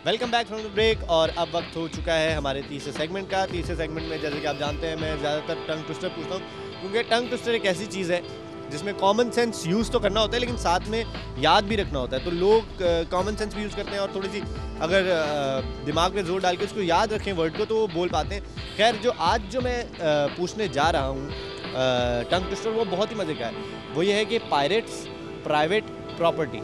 Welcome back from the break. और अब वक्त हो चुका है हमारे तीसरे सेगमेंट का। तीसरे सेगमेंट में जैसे कि आप जानते हैं मैं ज़्यादातर टंग ट्विस्टर पूछता हूँ, क्योंकि टंग ट्विस्टर एक ऐसी चीज़ है जिसमें कॉमन सेंस यूज़ तो करना होता है लेकिन साथ में याद भी रखना होता है। तो लोग कॉमन सेंस भी यूज़ करते हैं और थोड़ी सी अगर दिमाग में जोर डाल के उसको याद रखें वर्ड को तो वो बोल पाते हैं। खैर जो आज जो मैं पूछने जा रहा हूँ टंग ट्विस्टर वो बहुत ही मज़े का है। वो ये है कि पायरेट्स प्राइवेट प्रॉपर्टी।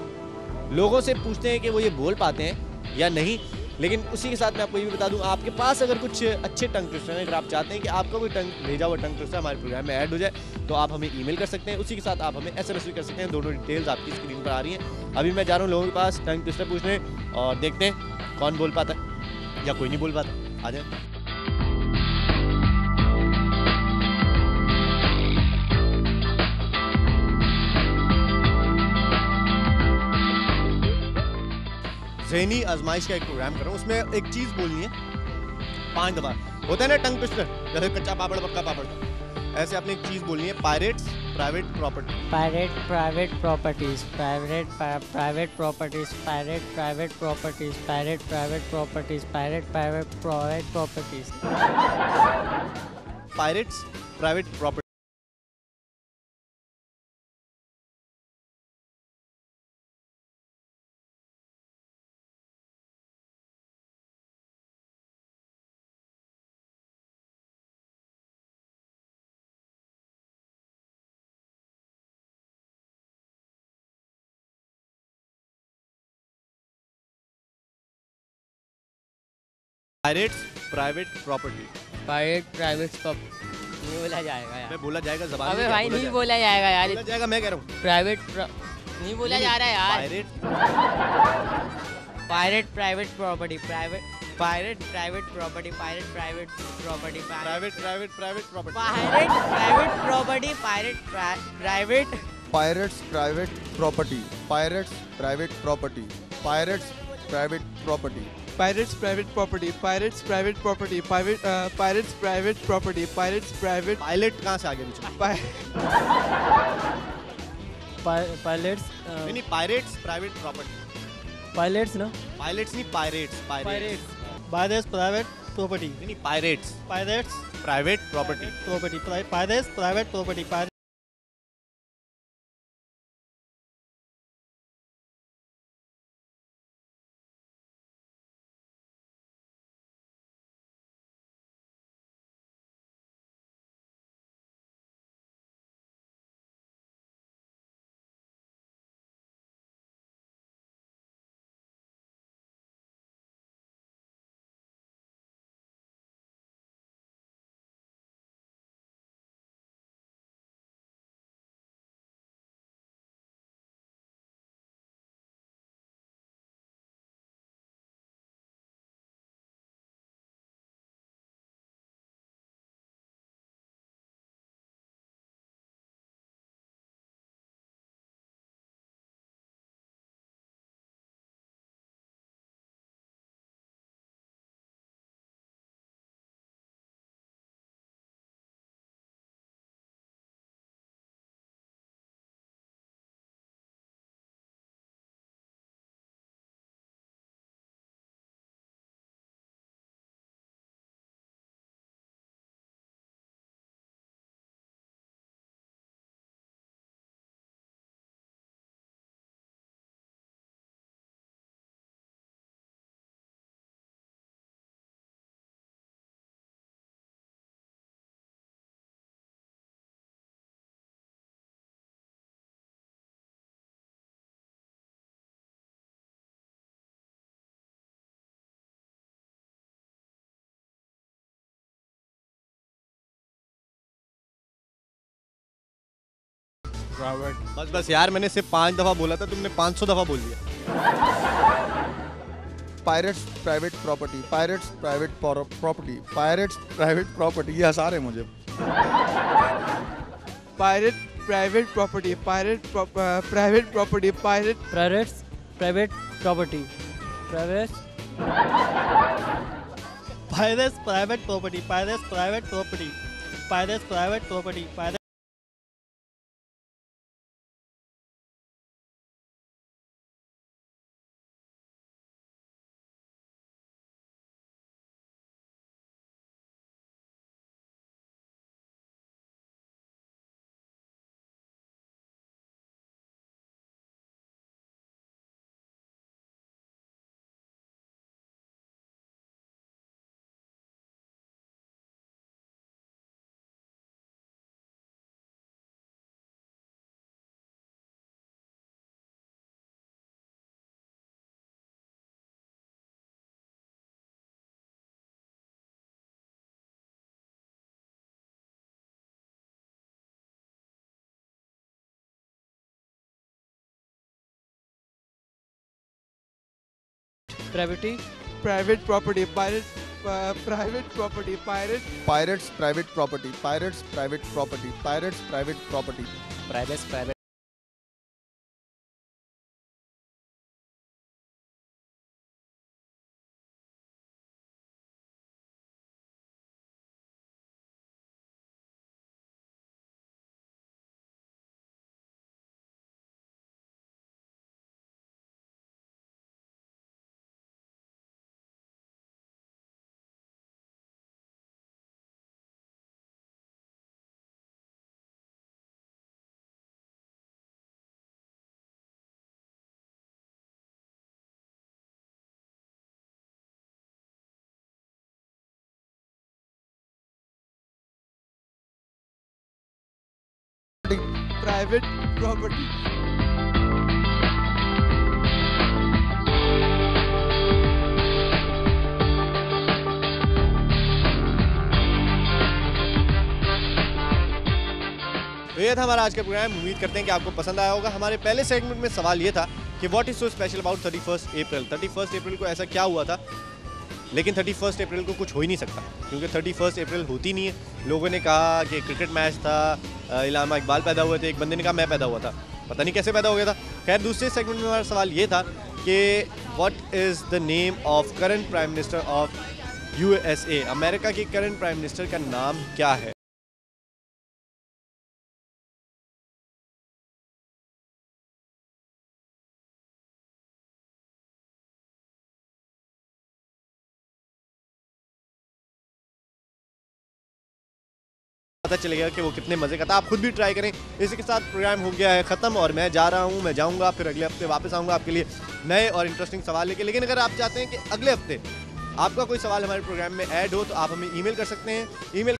लोगों से पूछते हैं कि वो ये बोल पाते हैं या नहीं, लेकिन उसी के साथ मैं आपको ये भी बता दूं, आपके पास अगर कुछ अच्छे टंग ट्विस्टर हैं, अगर आप चाहते हैं कि आपका कोई टंग भेजा हुआ टंग ट्विस्टर हमारे प्रोग्राम में ऐड हो जाए तो आप हमें ईमेल कर सकते हैं। उसी के साथ आप हमें एसएमएस भी कर सकते हैं। दोनों डिटेल्स आपकी स्क्रीन पर आ रही हैं। अभी मैं जा रहा हूँ लोगों के पास टंग ट्विस्टर पूछने और देखते हैं कौन बोल पाता है या कोई नहीं बोल पाता। आ जाए। ज़हनी आजमाइश का एक प्रोग्राम कर रहा हूँ, उसमें एक चीज़ बोलनी है 5 दफ़ा। होता है ना टंग ट्विस्टर, जैसे कच्चा पापड़ पक्का पापड़, ऐसे आपने एक चीज़ बोलनी है pirates private property. Pirate private properties, private properties, pirate private properties, pirate private properties, pirate private properties. Pirates private property. Pirates private property. Pirate private property नहीं बोला जाएगा यार। मैं बोला जाएगा जबान में अबे क्या भाई बोला नहीं जाएगा? बोला जाएगा यार। बोला जाएगा, मैं कह रहा हूँ नहीं बोला जा रहा है यार। Pirate Pirate private property, pirate private property, pirate private property, private private private property. pirate private property, private Pirates private property. Pirates private property. Pirates private property. Pirates private property. Pirates private property. Pirates private property. Pirates private. Pilot कहाँ से आ गया बीच में? pilots नहीं नहीं, pirates private property. pilots ना pilots नहीं, pirates pirates Pirates private property. नहीं नहीं, pirates Pirates private property. property. Pirates private property. बस बस यार, मैंने सिर्फ 5 दफ़ा बोला था, तुमने 500 दफ़ा बोल दिया। Pirates private property. Pirates private property. Pirates private property. ये हंसा रहे मुझे. Pirate private property. Private property. pirates private property pirates Pirates private property. Pirates private property. Pirates private property. Pirates Privacy. private property, private property, Pirates private property. Pirates private property. Pirates private property. Private. private property. तो ये था हमारा आज का programme. उम्मीद करते हैं कि आपको पसंद आया होगा। हमारे पहले सेगमेंट में सवाल ये था कि what is so special about 31 अप्रैल। 31 अप्रैल को ऐसा क्या हुआ था, लेकिन 31 अप्रैल को कुछ हो ही नहीं सकता क्योंकि 31 अप्रैल होती नहीं है। लोगों ने कहा कि क्रिकेट मैच था, इलामा इकबाल पैदा हुए थे, एक बंदे ने कहा मैं पैदा हुआ था, पता नहीं कैसे पैदा हो गया था। खैर, दूसरे सेगमेंट में हमारा सवाल ये था कि what is the name of current prime minister of USA। America के करंट प्राइम मिनिस्टर का नाम क्या है। पता चलेगा कि वो कितने मज़े का था। आप खुद भी ट्राई करें। इसी के साथ प्रोग्राम हो गया है ख़त्म और मैं जा रहा हूँ। मैं जाऊँगा, फिर अगले हफ्ते वापस आऊँगा आपके लिए नए और इंटरेस्टिंग सवाल लेके। लेकिन अगर आप चाहते हैं कि अगले हफ्ते आपका कोई सवाल हमारे प्रोग्राम में ऐड हो तो आप हमें ईमेल कर सकते हैं। ईमेल